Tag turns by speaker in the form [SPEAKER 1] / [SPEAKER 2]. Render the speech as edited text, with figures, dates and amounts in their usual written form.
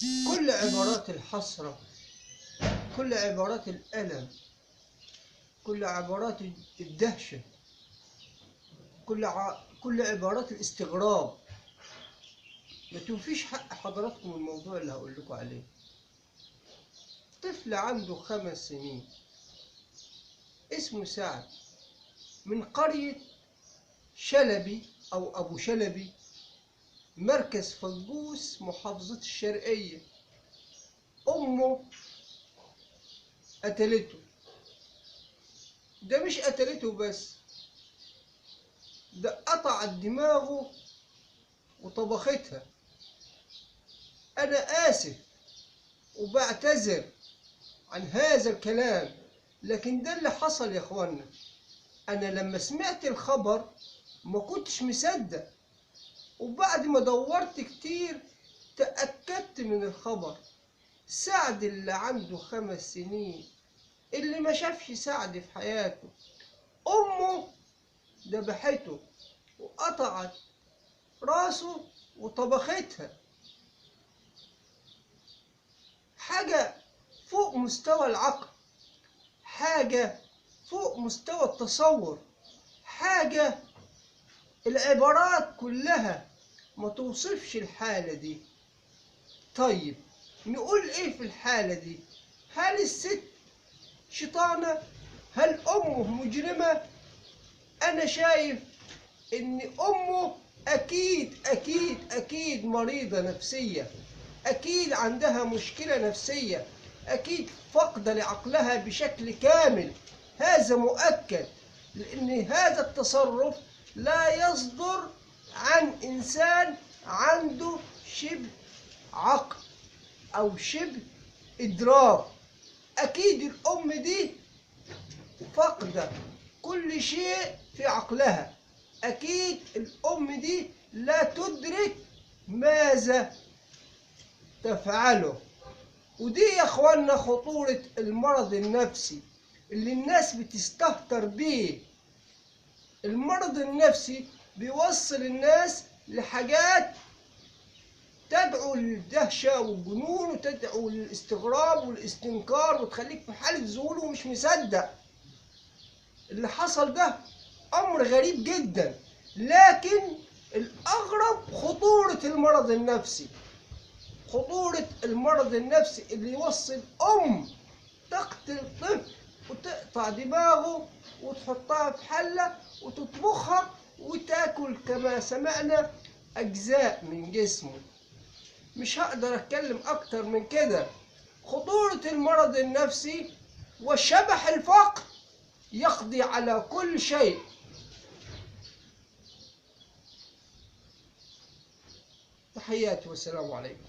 [SPEAKER 1] كل عبارات الحسرة، كل عبارات الألم، كل عبارات الدهشة، كل عبارات الاستغراب ما توفيش حق حضراتكم الموضوع اللي هقول لكم عليه. طفل عنده 5 سنين اسمه سعد من قرية شلبي أو أبو شلبي، مركز فجوس، محافظة الشرقية. أمه قتلته. ده مش قتلته بس، ده قطعت دماغه وطبختها. أنا آسف وبعتذر عن هذا الكلام، لكن ده اللي حصل يا إخوانا. أنا لما سمعت الخبر ما كنتش مصدق، وبعد ما دورت كتير تأكدت من الخبر. سعد اللي عنده 5 سنين، اللي ما شافش سعد في حياته، أمه ذبحته وقطعت راسه وطبختها. حاجة فوق مستوى العقل، حاجة فوق مستوى التصور، حاجة العبارات كلها ما توصفش الحالة دي. طيب نقول ايه في الحالة دي؟ هل الست شيطانة؟ هل أمه مجرمة؟ أنا شايف إن أمه أكيد أكيد أكيد مريضة نفسية، أكيد عندها مشكلة نفسية، أكيد فاقدة لعقلها بشكل كامل. هذا مؤكد، لأن هذا التصرف لا يصدر عن إنسان عنده شبه عقل أو شبه إدراك. أكيد الأم دي فاقدة كل شيء في عقلها، أكيد الأم دي لا تدرك ماذا تفعله. ودي يا اخوانا خطورة المرض النفسي اللي الناس بتستهتر بيه. المرض النفسي بيوصل الناس لحاجات تدعو للدهشة والجنون، وتدعو للاستغراب والاستنكار، وتخليك في حالة ذهول ومش مصدق. اللي حصل ده أمر غريب جدا، لكن الأغرب خطورة المرض النفسي. خطورة المرض النفسي اللي يوصل أم تقتل طفل وتقطع دماغه وتحطها في حلة وتطبخها وتاكل كما سمعنا أجزاء من جسمه. مش هقدر أتكلم أكتر من كده. خطورة المرض النفسي وشبح الفقر يقضي على كل شيء. تحياتي والسلام عليكم.